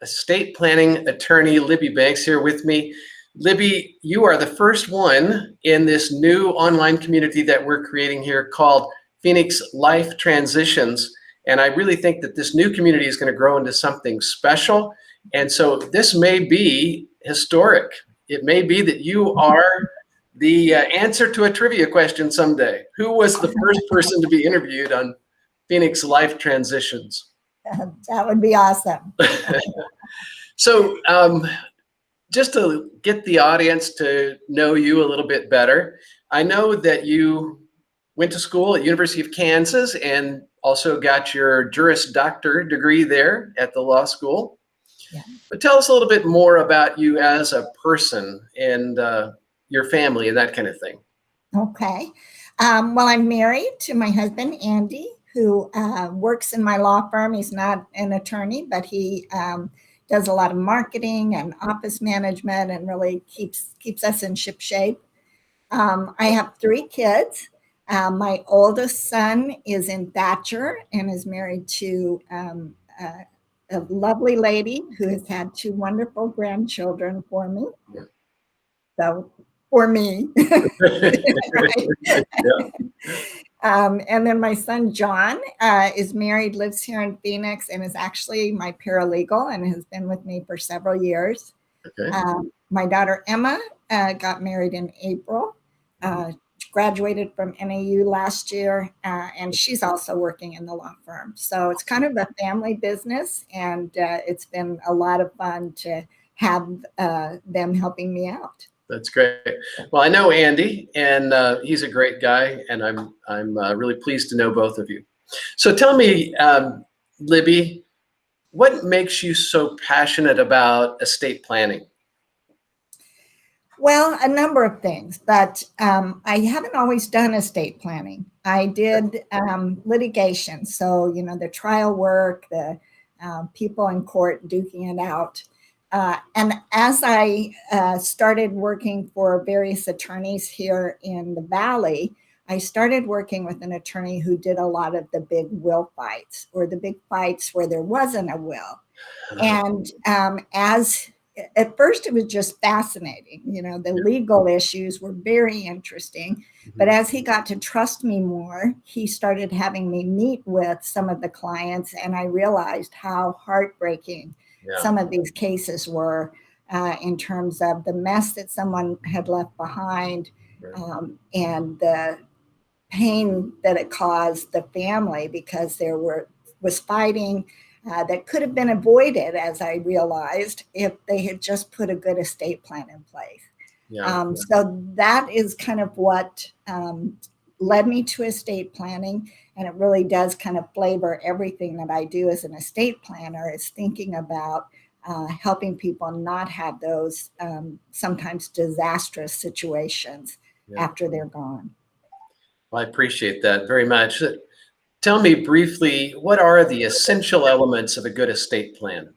estate planning attorney Libby Banks here with me. Libby, you are the first one in this new online community that we're creating here called Phoenix Life Transitions. And I really think that this new community is going to grow into something special. And so this may be historic. It may be that you are the answer to a trivia question someday. Who was the first person to be interviewed on Phoenix Life Transitions? That would be awesome. So just to get the audience to know you a little bit better, I know that you went to school at University of Kansas and also got your Juris Doctor degree there at the law school. Yeah. But tell us a little bit more about you as a person and your family and that kind of thing. Okay. Well, I'm married to my husband, Andy, who works in my law firm. He's not an attorney, but he does a lot of marketing and office management and really keeps us in ship shape. I have 3 kids. My oldest son is in Thatcher and is married to a lovely lady who has had 2 wonderful grandchildren for me. Yeah. So for me. And then my son, John, is married, lives here in Phoenix, and is actually my paralegal and has been with me for several years. Okay. My daughter, Emma, got married in April, graduated from NAU last year, and she's also working in the law firm. So it's kind of a family business, and it's been a lot of fun to have them helping me out. That's great. Well, I know Andy, and he's a great guy, and I'm really pleased to know both of you. So tell me, Libby, what makes you so passionate about estate planning? Well, a number of things, but I haven't always done estate planning. I did litigation, so the trial work, the people in court duking it out. And as I started working for various attorneys here in the Valley, I started working with an attorney who did a lot of the big will fights, or the big fights where there wasn't a will. And at first it was just fascinating. The legal issues were very interesting. But as he got to trust me more, he started having me meet with some of the clients, and I realized how heartbreaking some of these cases were in terms of the mess that someone had left behind, and the pain that it caused the family because there was fighting that could have been avoided, as I realized, if they had just put a good estate plan in place. So that is kind of what led me to estate planning. And it really does kind of flavor everything that I do as an estate planner, is thinking about helping people not have those sometimes disastrous situations after they're gone. Well, I appreciate that very much. Tell me briefly, what are the essential elements of a good estate plan?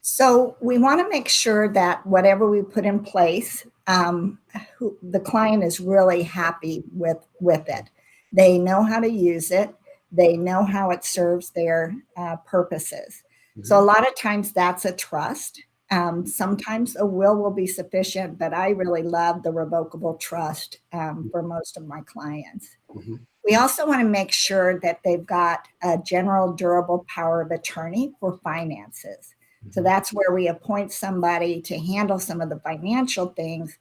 So we want to make sure that whatever we put in place, the client is really happy with it. They know how to use it. They know how it serves their purposes. So a lot of times that's a trust. Sometimes a will be sufficient, but I really love the revocable trust for most of my clients. We also want to make sure that they've got a general durable power of attorney for finances. So that's where we appoint somebody to handle some of the financial things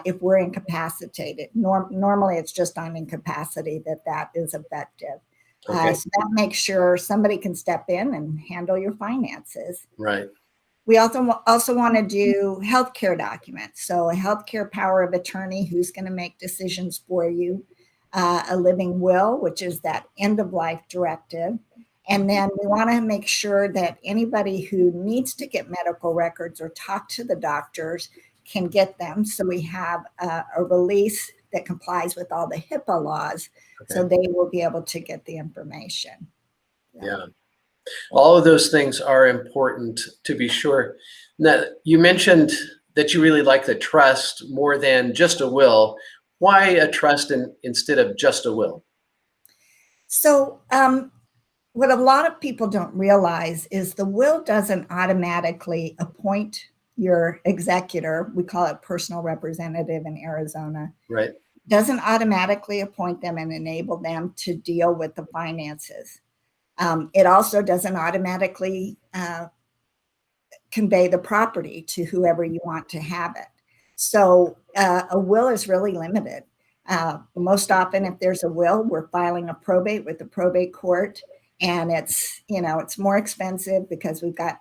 if we're incapacitated. Normally, it's just on incapacity that is effective. So that makes sure somebody can step in and handle your finances. Right. We also want to do healthcare documents. So a healthcare power of attorney who's going to make decisions for you. A living will, which is that end-of-life directive. And then we want to make sure that anybody who needs to get medical records or talk to the doctors can get them. So we have a release that complies with all the HIPAA laws, so they will be able to get the information. Yeah. All of those things are important, to be sure. Now, you mentioned that you really like the trust more than just a will. Why a trust instead of just a will? So what a lot of people don't realize is the will doesn't automatically appoint your executor. We call it personal representative in Arizona. Right. Doesn't automatically appoint them and enable them to deal with the finances. It also doesn't automatically convey the property to whoever you want to have it. So a will is really limited. Most often, if there's a will, we're filing a probate with the probate court, and it's more expensive because we've got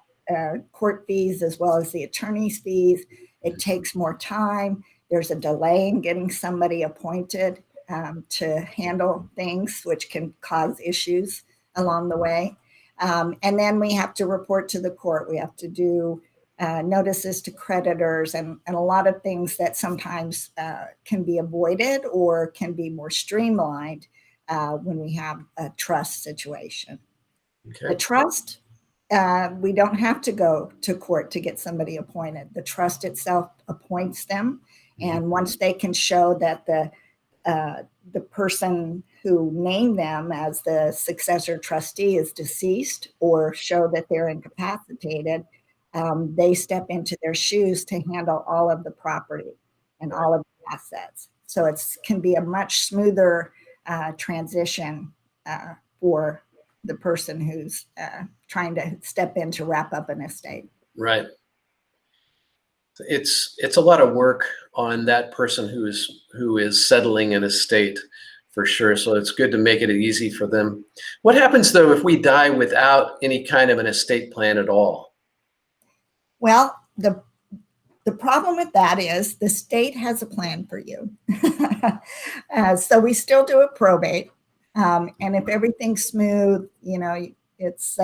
court fees as well as the attorney's fees. It takes more time. There's a delay in getting somebody appointed to handle things, which can cause issues along the way. And then we have to report to the court. We have to do notices to creditors and a lot of things that sometimes can be avoided or can be more streamlined when we have a trust situation. Okay. The trust, we don't have to go to court to get somebody appointed. The trust itself appoints them. And once they can show that the person who named them as the successor trustee is deceased or show that they're incapacitated, they step into their shoes to handle all of the property and all of the assets. So it can be a much smoother transition for the person who's trying to step in to wrap up an estate. Right. It's a lot of work on that person who is settling an estate, for sure. So it's good to make it easy for them. What happens though if we die without any kind of an estate plan at all? Well, the problem with that is the state has a plan for you. So we still do a probate. And if everything's smooth, it's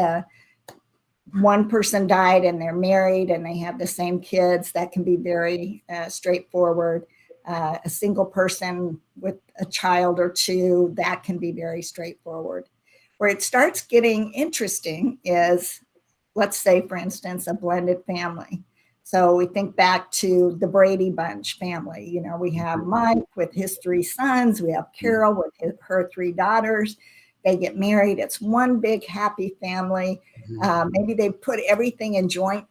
one person died and they're married and they have the same kids, that can be very straightforward. A single person with a child or two, that can be very straightforward. Where it starts getting interesting is, let's say, for instance, a blended family. So we think back to the Brady Bunch family. We have Mike with his 3 sons. We have Carol with her 3 daughters. They get married. It's one big happy family. Maybe they put everything in joint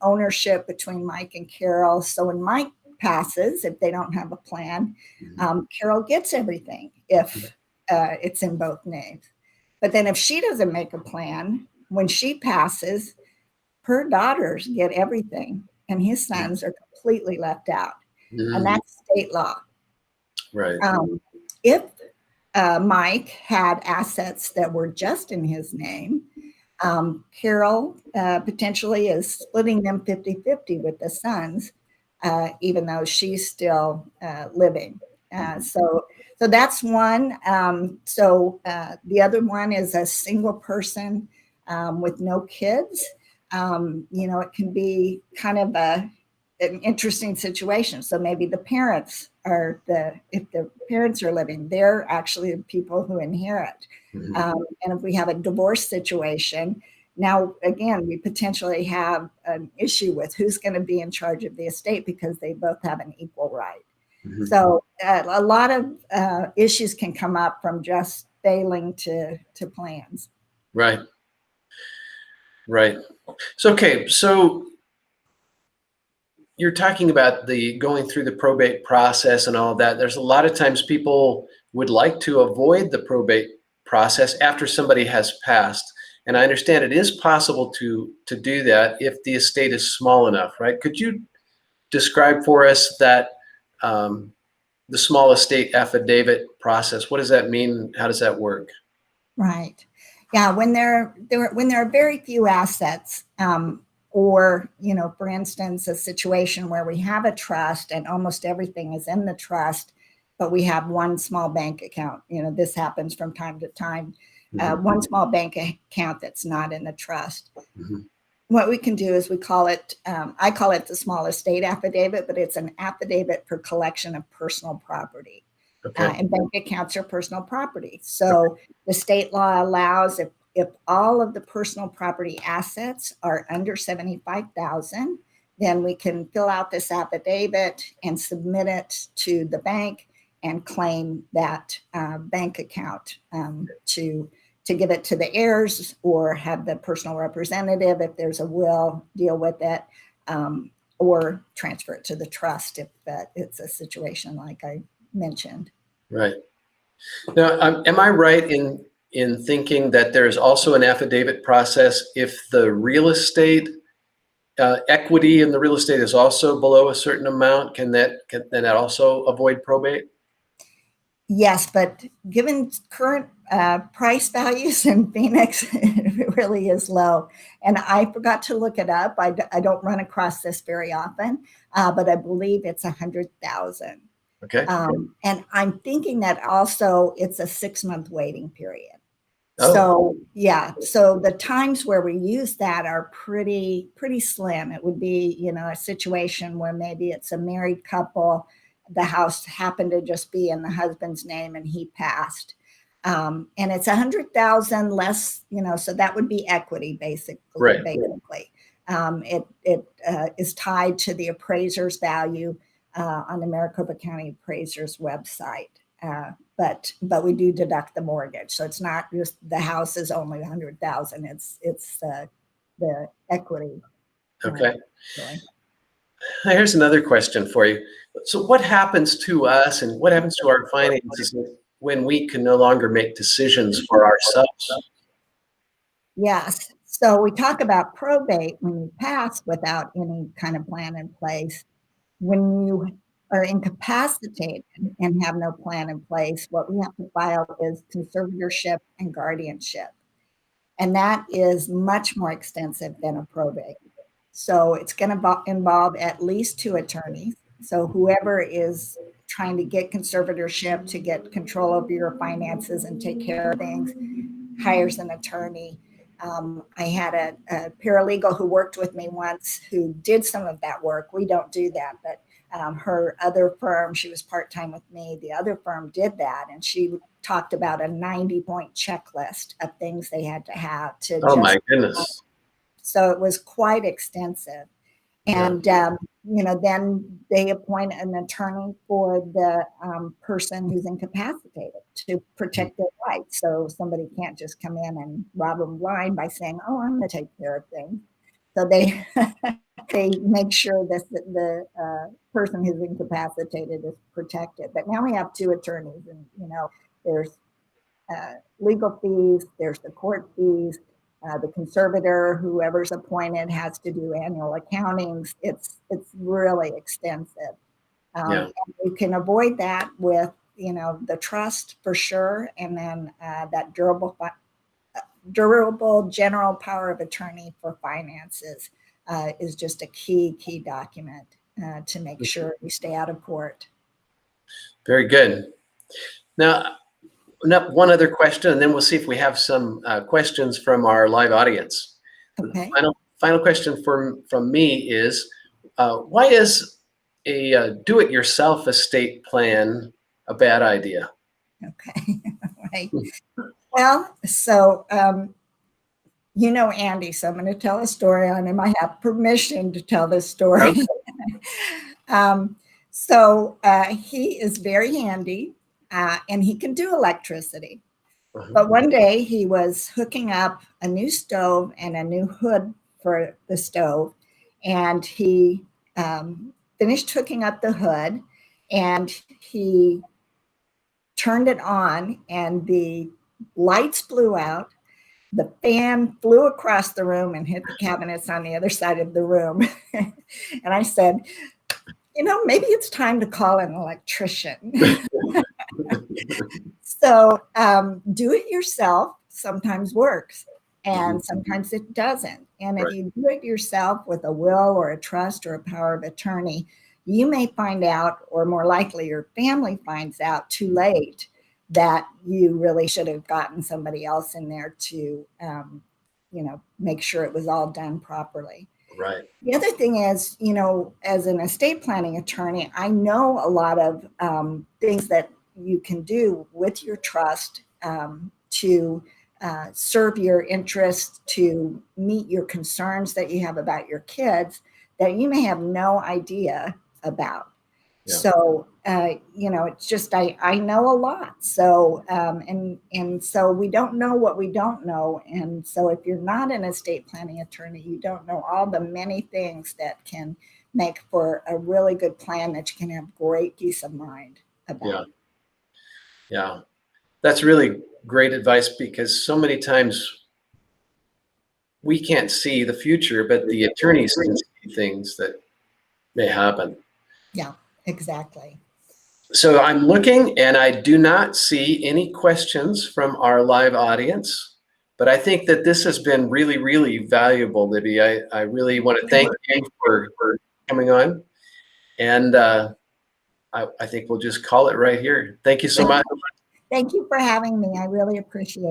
ownership between Mike and Carol. So when Mike passes, if they don't have a plan, Carol gets everything if it's in both names. But then if she doesn't make a plan, when she passes, her daughters get everything and his sons are completely left out. And that's state law. Right. If Mike had assets that were just in his name, Carol potentially is splitting them 50-50 with the sons, even though she's still living. So that's one. The other one is a single person with no kids. It can be kind of an interesting situation. So maybe the parents if the parents are living, they're actually the people who inherit. And if we have a divorce situation, now again, we potentially have an issue with who's going to be in charge of the estate because they both have an equal right. So a lot of issues can come up from just failing to plans. Right. Right. So, okay. So you're talking about the going through the probate process and all of that. There's a lot of times people would like to avoid the probate process after somebody has passed. And I understand it is possible to do that if the estate is small enough, right? Could you describe for us that the small estate affidavit process? What does that mean? How does that work? Right. Yeah. When there are very few assets, or, for instance, a situation where we have a trust and almost everything is in the trust, but we have one small bank account. This happens from time to time. One small bank account that's not in the trust. What we can do is I call it the small estate affidavit, but it's an affidavit for collection of personal property. Okay. And bank accounts are personal property. So the state law allows if all of the personal property assets are under $75,000, then we can fill out this affidavit and submit it to the bank and claim that bank account to to give it to the heirs or have the personal representative, if there's a will, deal with it, or transfer it to the trust if it's a situation like I mentioned. Right. Now, am I right in thinking that there's also an affidavit process if the real estate equity in the real estate is also below a certain amount? Can that also avoid probate? Yes, but given current price values in Phoenix, it really is low. And I forgot to look it up. I don't run across this very often, but I believe it's 100,000. Okay. And I'm thinking that also it's a 6-month waiting period. Oh. So yeah, so the times where we use that are pretty slim. It would be, you know, a situation where maybe it's a married couple, the house happened to just be in the husband's name and he passed. And it's 100,000 less, you know, so that would be equity basically. Right. Basically. It is tied to the appraiser's value on the Maricopa County Appraiser's website. But we do deduct the mortgage, so it's not just the house is only 100,000. It's the equity. Okay. Really. Now, here's another question for you. So, what happens to us, and what happens to our finances when we can no longer make decisions for ourselves? Yes. So we talk about probate when you pass without any kind of plan in place. When you are incapacitated and have no plan in place, what we have to file is conservatorship and guardianship. And that is much more extensive than a probate. So it's going to involve at least 2 attorneys. So whoever is trying to get conservatorship to get control over your finances and take care of things hires an attorney. I had a paralegal who worked with me once who did some of that work. We don't do that, but her other firm, she was part-time with me, the other firm did that, and she talked about a 90-point checklist of things they had to have to Oh my goodness. So it was quite extensive. And you know, then they appoint an attorney for the person who's incapacitated to protect their rights. So somebody can't just come in and rob them blind by saying, "Oh, I'm going to take care of things." So they they make sure that the person who's incapacitated is protected. But now we have 2 attorneys, and you know, there's legal fees, there's the court fees. The conservator, whoever's appointed, has to do annual accountings. It's really extensive. And you can avoid that with, you know, the trust for sure, and then that durable general power of attorney for finances is just a key document to make sure we stay out of court. Very good. Now, one other question, and then we'll see if we have some questions from our live audience. Okay. Final question from me is, why is a do-it-yourself estate plan a bad idea? Okay. Right. Well, so you know Andy, so I'm going to tell a story on him. I have permission to tell this story. Okay. So he is very handy. And he can do electricity. But one day he was hooking up a new stove and a new hood for the stove. And he finished hooking up the hood and he turned it on and the lights blew out. The fan flew across the room and hit the cabinets on the other side of the room. And I said, you know, maybe it's time to call an electrician. So do it yourself sometimes works and sometimes it doesn't. And if you do it yourself with a will or a trust or a power of attorney, you may find out, or more likely your family finds out too late, that you really should have gotten somebody else in there to, you know, make sure it was all done properly. Right. The other thing is, you know, as an estate planning attorney, I know a lot of things that you can do with your trust to serve your interests, to meet your concerns that you have about your kids that you may have no idea about. Yeah. So, you know, it's just, I know a lot. So, and so we don't know what we don't know. And so if you're not an estate planning attorney, you don't know all the many things that can make for a really good plan that you can have great peace of mind about. Yeah. Yeah. That's really great advice, because so many times we can't see the future, but the attorneys can see things that may happen. Yeah, exactly. So I'm looking and I do not see any questions from our live audience, but I think that this has been really, really valuable, Libby. I really want to thank you for coming on. And I think we'll just call it right here. Thank you so much. Thank you for having me. I really appreciate it.